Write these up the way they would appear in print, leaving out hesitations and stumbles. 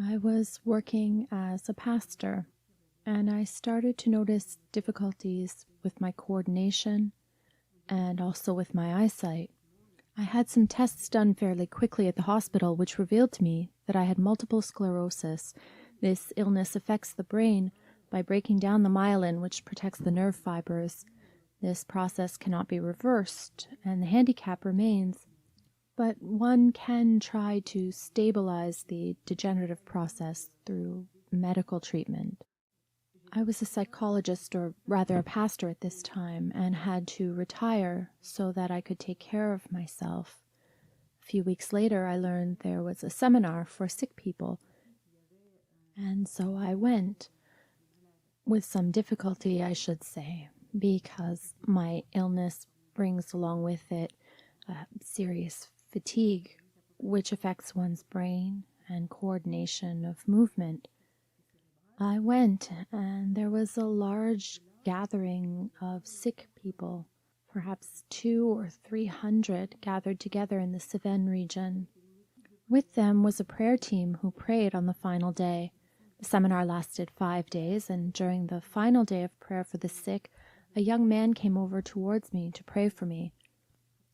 I was working as a pastor, and I started to notice difficulties with my coordination and also with my eyesight. I had some tests done fairly quickly at the hospital, which revealed to me that I had multiple sclerosis. This illness affects the brain by breaking down the myelin, which protects the nerve fibers. This process cannot be reversed, and the handicap remains. But one can try to stabilize the degenerative process through medical treatment. I was a psychologist, or rather a pastor at this time, and had to retire so that I could take care of myself. A few weeks later, I learned there was a seminar for sick people, and so I went, with some difficulty, I should say, because my illness brings along with it serious fatigue, which affects one's brain and coordination of movement. I went, and there was a large gathering of sick people, perhaps 200 or 300 gathered together in the Cevennes region. With them was a prayer team who prayed on the final day. The seminar lasted 5 days, and during the final day of prayer for the sick, a young man came over towards me to pray for me.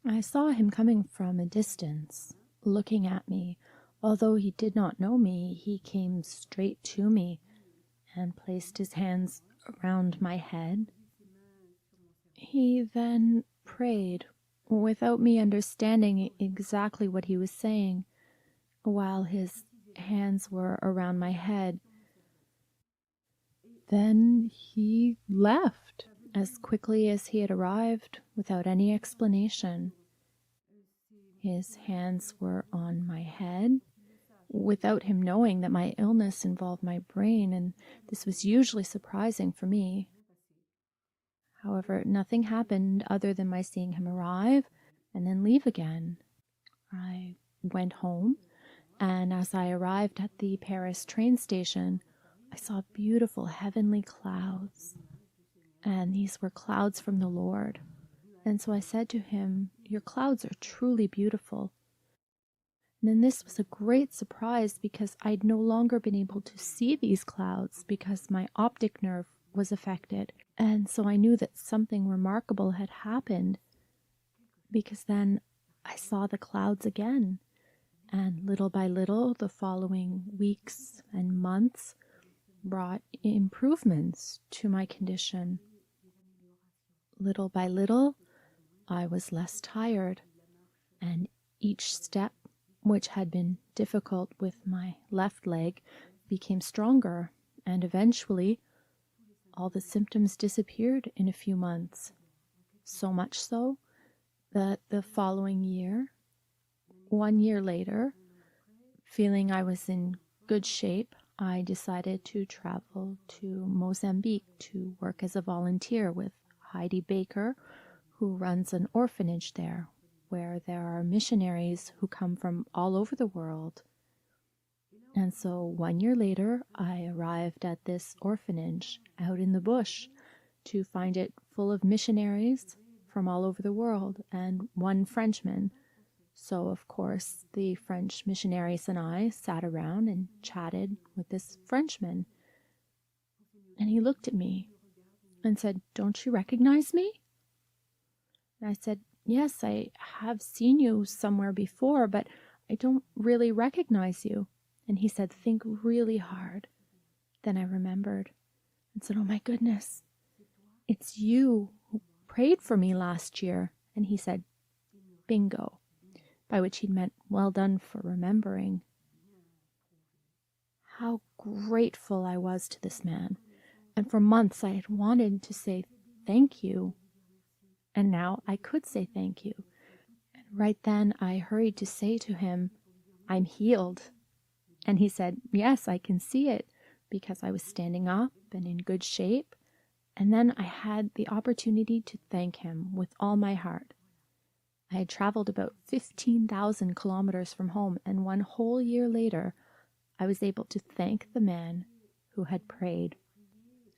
I saw him coming from a distance, looking at me. Although he did not know me, he came straight to me and placed his hands around my head. He then prayed, without me understanding exactly what he was saying, while his hands were around my head. Then he left as quickly as he had arrived, without any explanation. His hands were on my head, without him knowing that my illness involved my brain, and this was usually surprising for me. However, nothing happened other than my seeing him arrive and then leave again. I went home, and as I arrived at the Paris train station, I saw beautiful heavenly clouds, and these were clouds from the Lord. And so I said to him, "Your clouds are truly beautiful." And then this was a great surprise because I'd no longer been able to see these clouds because my optic nerve was affected. And so I knew that something remarkable had happened, because then I saw the clouds again. And little by little, the following weeks and months brought improvements to my condition. Little by little, I was less tired, and each step, which had been difficult with my left leg, became stronger, and eventually all the symptoms disappeared in a few months. So much so that the following year, 1 year later, feeling I was in good shape, I decided to travel to Mozambique to work as a volunteer with Heidi Baker, who runs an orphanage there, where there are missionaries who come from all over the world. And so 1 year later, I arrived at this orphanage out in the bush to find it full of missionaries from all over the world and one Frenchman. So, of course, the French missionaries and I sat around and chatted with this Frenchman. And he looked at me and said, "Don't you recognize me?" And I said, "Yes, I have seen you somewhere before, but I don't really recognize you." And he said, "Think really hard." Then I remembered and said, "Oh my goodness, it's you who prayed for me last year." And he said, "Bingo," by which he meant, "Well done for remembering." How grateful I was to this man. And for months I had wanted to say thank you. And now I could say thank you. And right then I hurried to say to him, "I'm healed." And he said, "Yes, I can see it," because I was standing up and in good shape. And then I had the opportunity to thank him with all my heart. I had traveled about 15,000 kilometers from home, and 1 whole year later, I was able to thank the man who had prayed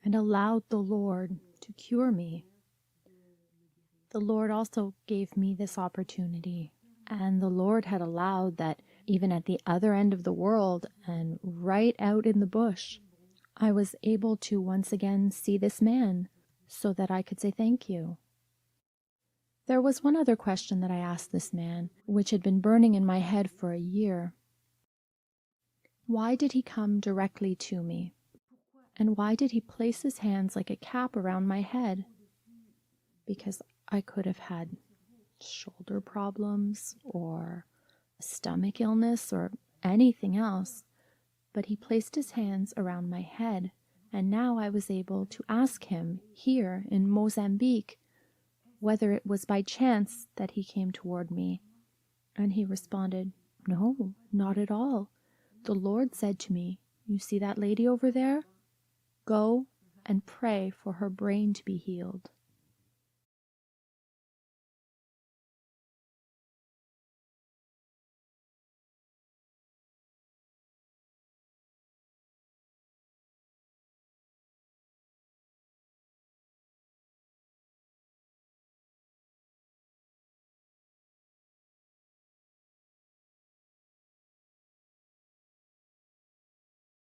and allowed the Lord to cure me. The Lord also gave me this opportunity, and the Lord had allowed that even at the other end of the world and right out in the bush, I was able to once again see this man so that I could say thank you. There was one other question that I asked this man, which had been burning in my head for a year. Why did he come directly to me? And why did he place his hands like a cap around my head? Because I could have had shoulder problems or a stomach illness or anything else, but he placed his hands around my head, and now I was able to ask him here in Mozambique whether it was by chance that he came toward me. And he responded, "No, not at all. The Lord said to me, 'You see that lady over there? Go and pray for her brain to be healed.'"